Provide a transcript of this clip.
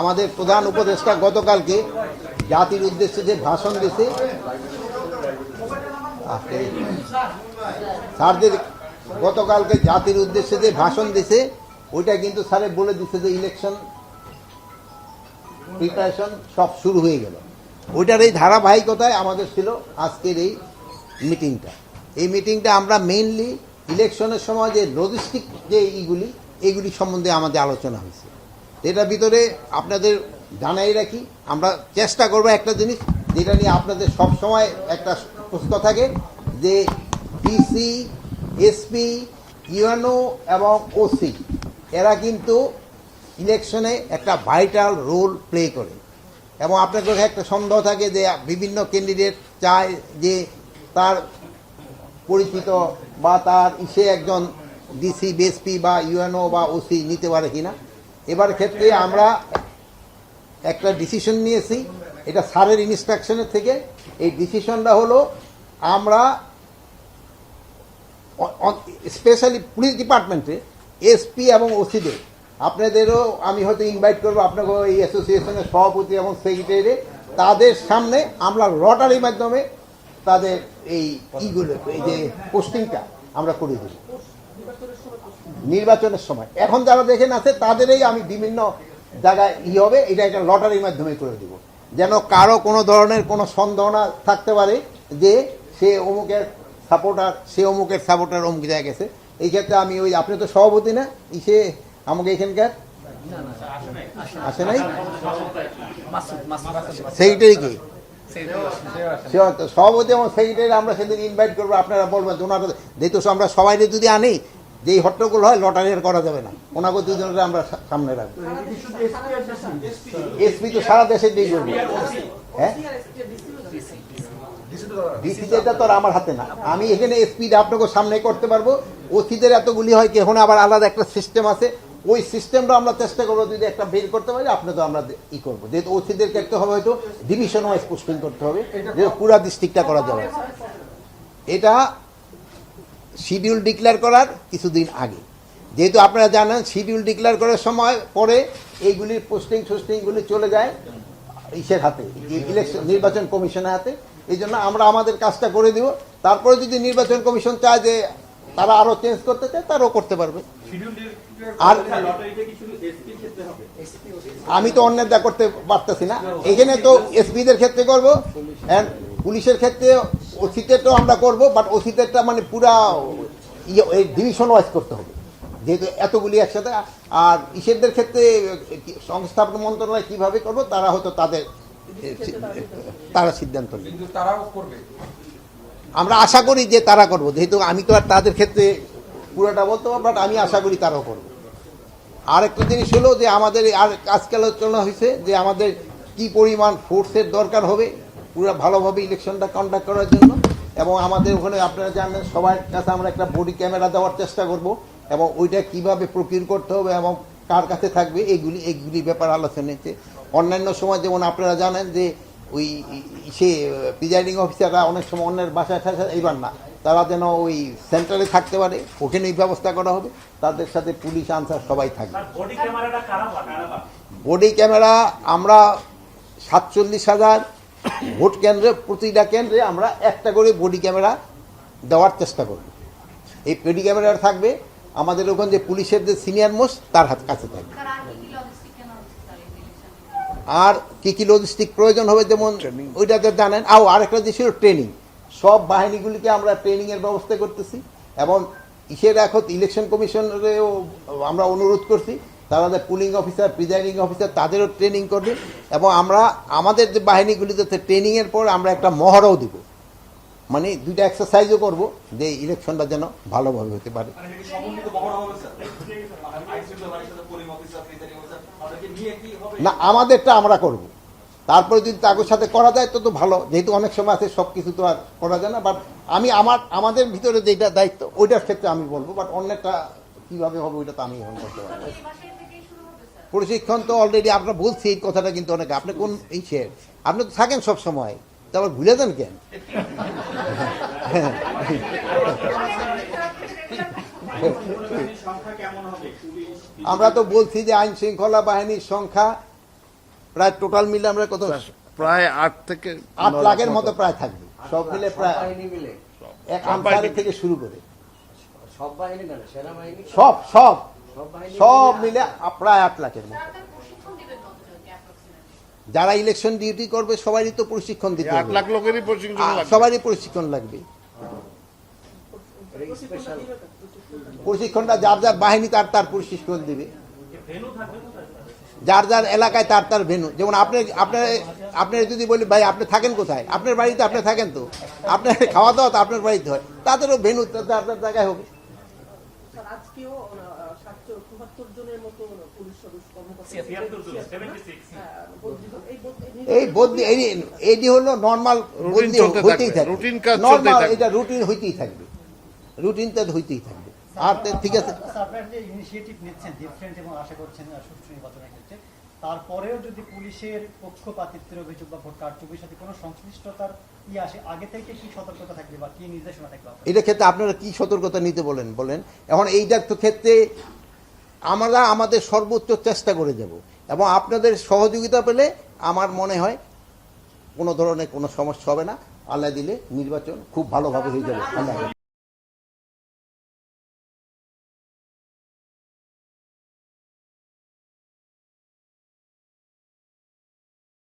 আমাদের প্রধান উপদেষ্টা গতকালকে জাতির উদ্দেশ্যে যে ভাষণ দিয়েছে, স্যারদের গতকালকে জাতির উদ্দেশ্যে যে ভাষণ দিছে ওইটা কিন্তু স্যারে বলে দিচ্ছে যে ইলেকশন প্রিপারেশন সব শুরু হয়ে গেল। ওইটার এই ধারাবাহিকতায় আমাদের ছিল আজকের এই মিটিংটা। এই মিটিংটা আমরা মেইনলি ইলেকশনের সময় যে লজিস্টিক যে এইগুলি সম্বন্ধে আমাদের আলোচনা হয়েছে। এটার ভিতরে আপনাদের জানাই রাখি, আমরা চেষ্টা করব একটা জিনিস যেটা নিয়ে আপনাদের সব সময় একটা প্রশ্ন থাকে যে ডিসি, এসপি, ইউএনও এবং ওসি এরা কিন্তু ইলেকশনে একটা ভাইটাল রোল প্লে করে, এবং আপনাদের একটা সন্দেহ থাকে যে বিভিন্ন ক্যান্ডিডেট চায় যে তার পরিচিত বা তার একজন ডিসি, বিএসপি বা ইউএনও বা ওসি নিতে পারে কিনা। এবার ক্ষেত্রে আমরা একটা ডিসিশন নিয়েছি, এটা স্যারের ইনস্ট্রাকশনের থেকে। এই ডিসিশনটা হলো আমরা স্পেশালি পুলিশ ডিপার্টমেন্টে এসপি এবং ওসিদের আপনাদেরও আমি হয়তো ইনভাইট করবো, আপনাকে এই অ্যাসোসিয়েশনের সভাপতি এবং সেক্রেটারি, তাদের সামনে আমরা লটারির মাধ্যমে তাদের এই এই যে পোস্টিংটা আমরা করে দেব নির্বাচনের সময়। এখন যারা দেখেন আছে তাদেরই আমি বিভিন্ন জায়গায় হবে, এটা একটা লটারির মাধ্যমে করে দেব, যেন কারো কোনো ধরনের কোনো সন্দেহ না থাকতে পারে যে সে অমুকের সাপোর্টার, সে অমুকের সাপোর্টার অমুক জায়গায় গেছে। এই ক্ষেত্রে আমি আপনি তো সভাপতি না, আমাকে এখানকার আসে নাই সেক্রেটারি কি সভাপতি এবং সেক্রেটারি আমরা সেদিন ইনভাইট করবো। আপনারা বলবেন ওনারা যেহেতু আমরা সবাই যদি আনি যে হট্টগোল হয় লটারি আর করা যাবে না, ওনাকে দুজনের আমরা সামনে রাখবো। এসপি তো সারা দেশে দিয়ে করবো। হ্যাঁ, ডিসিটা তো আমার হাতে না, আমি এখানে এসপি আপনাকে সামনে করতে পারবো। ওসিদের এতগুলি হয় কি, এখন আবার আলাদা একটা সিস্টেম আছে, ওই সিস্টেমটা আমরা চেষ্টা করবো যদি একটা বের করতে পারি আপনি তো আমরা করবো। যেহেতু ওসিদের করতে হবে হয়তো ডিভিশন ওয়াইজ পোস্টিং করতে হবে, যে পুরা ডিস্ট্রিক্টটা করা যাবে। এটা শিডিউল ডিক্লেয়ার করার কিছুদিন আগে, যেহেতু আপনারা জানেন শিডিউল ডিক্লেয়ার করার সময় পরে এইগুলির পোস্টিংগুলি চলে যায় ইসের হাতে, ইলেকশন নির্বাচন কমিশনের হাতে। এই জন্য আমরা আমাদের কাজটা করে দিব, তারপরে যদি নির্বাচন কমিশন চায় যে তারা আরো চেঞ্জ করতে চায় তারাও করতে পারবে। আর আমি তো অন্যের দা করতে পারতেছি না, এখানে তো এসপিদের ক্ষেত্রে করবো, পুলিশের ক্ষেত্রে ওসিতেরটাও আমরা করবো, বাট ওসিতেরটা মানে পুরা ডিভিশন ওয়াইজ করতে হবে যেহেতু এতগুলি একসাথে। আর ইসেরদের ক্ষেত্রে সংস্থাপন মন্ত্রণালয় কিভাবে করবো তারা হয়তো তারা সিদ্ধান্ত নেবে, আমরা আশা করি যে তারা করবো, যেহেতু আমি তো আর তাদের ক্ষেত্রে পুরোটা বলতে পারবো, বাট আমি আশা করি তারাও করবো। আর একটা জিনিস হলো যে আমাদের আর আজকে আলোচনা হয়েছে যে আমাদের কি পরিমাণ ফোর্সের দরকার হবে পুরো ভালোভাবে ইলেকশনটা কন্ডাক্ট করার জন্য। এবং আমাদের ওখানে আপনারা জানেন সবার কাছে আমরা একটা বডি ক্যামেরা দেওয়ার চেষ্টা করব, এবং ওইটা কিভাবে প্রকিউর করতে হবে এবং কার কাছে থাকবে এইগুলি ব্যাপার আলোচনা হয়েছে। অন্যান্য সময় যেমন আপনারা জানেন যে ওই প্রিজাইডিং অফিসাররা অনেক সময় অন্যের বাসায় এইবার না, তারা যেন ওই সেন্টারে থাকতে পারে, ওখানেই ব্যবস্থা করা হবে, তাদের সাথে পুলিশ আনসার সবাই থাকবে। বডি ক্যামেরা আমরা 47,000 ভোট কেন্দ্রে, প্রতিটা কেন্দ্রে আমরা একটা করে বডি ক্যামেরা দেওয়ার চেষ্টা করব। এই বডি ক্যামেরা থাকবে আমাদের ওখানে যে পুলিশের যে সিনিয়র মোস্ট তার কাছে থাকবে। আর কি লজিস্টিক প্রয়োজন হবে যেমন ওইটাতে জানেন। আরেকটা যে ছিল ট্রেনিং, সব বাহিনীগুলিকে আমরা ট্রেনিংয়ের ব্যবস্থা করতেছি, এবং এখন ইলেকশন কমিশনেরও আমরা অনুরোধ করছি তারা যে পুলিং অফিসার, প্রিজাইডিং অফিসার তাদেরও ট্রেনিং করবে, এবং আমরা আমাদের যে বাহিনীগুলিতে ট্রেনিংয়ের পর আমরা একটা মহড়াও দিব, মানে দুইটা এক্সারসাইজও করব যে ইলেকশনটা যেন ভালোভাবে হতে পারে। না, আমাদেরটা আমরা করব, তারপরে যদি তাদের সাথে করা যায় তো ভালো, যেহেতু অনেক সময় আছে সব কিছু তো আর করা যায় না। বাট আমি আমাদের ভিতরে যেটা দায়িত্ব ওইটার ক্ষেত্রে আমি বলবো, বাট অন্যটা কিভাবে হবে ওইটা তো আমি এখন করতে পারবো। প্রশিক্ষণ তো অলরেডি আপনার বলছি এই কথাটা, কিন্তু অনেকে আপনি কোন আপনি তো থাকেন সব সময়, তারপর ভুলে যান কেন? আমরা তো বলছি যে আইন শৃঙ্খলা বাহিনীর সংখ্যা প্রায় টোটাল মিলে আমরা কত প্রায় 8 থেকে 8 লাখের মতো প্রায় থাকবে, সব মিলে প্রায় বাহিনী মিলে এক আনসারি থেকে শুরু করে সব বাহিনী না, সেনাবাহিনী সব সব সব বাহিনী সব মিলে প্রায় 8 লাখের মতো। আপনার প্রশিক্ষণ দিবেন কতজনকে approximately? যারা ইলেকশন ডিউটি করবে সবারই তো প্রশিক্ষণ দিতে 8 হবে, লাখ লোকেরই প্রশিক্ষণ লাগবে। সবারই প্রশিক্ষণ লাগবে। স্পেশাল প্রশিক্ষণটা যার যার বাহিনী তার তার প্রশিক্ষণ দিবে, যার যার এলাকায় তার তার ভেন্যু। যেমন আপনার যদি বলি ভাই আপনি থাকেন কোথায়, আপনার বাড়িতে আপনি থাকেন, তো আপনার খাওয়া দাওয়া তো আপনার বাড়িতে হয়, তাদেরও ভেন্যু আপনার জায়গায় হবে। স্যার, আজকেও 774 জনের মতো পুলিশ সদস্য কর্মকর্তা বদলি হলো। এই বদলি এটি হলো নর্মাল বদলি চলতে হইতেই থাকবে, থাকবে, রুটিন কাজ চলতেই নর্মাল থাকবে। এটা রুটিন হইতেই থাকবে, রুটিনটা হইতেই থাকবে। আর ঠিক আছে, আচ্ছা, আপনারা যে ইনিশিয়েটিভ নিচ্ছেন ডিফারেন্ট এবং আশা করছেন সুষ্ঠু নির্বাচনের ক্ষেত্রে, তারপরেও যদি পুলিশের পক্ষপাতিত্বের অভিযোগ বা ভোট কারচুপির সাথে কোনো সংশ্লিষ্টতার আসে, আগে থেকে কি সতর্কতা থাকবে বা কি নির্দেশনা থাকবে আপনার? এটার ক্ষেত্রে আপনারা কি সতর্কতা নিতে বলেন। এখন এইটার তো ক্ষেত্রে আমরা আমাদের সর্বোচ্চ চেষ্টা করে যাব, এবং আপনাদের সহযোগিতা পেলে আমার মনে হয় কোনো ধরনের কোনো সমস্যা হবে না। আল্লাহ দিলে নির্বাচন খুব ভালোভাবে হয়ে যাবে। আল্লাহ হাফেজ।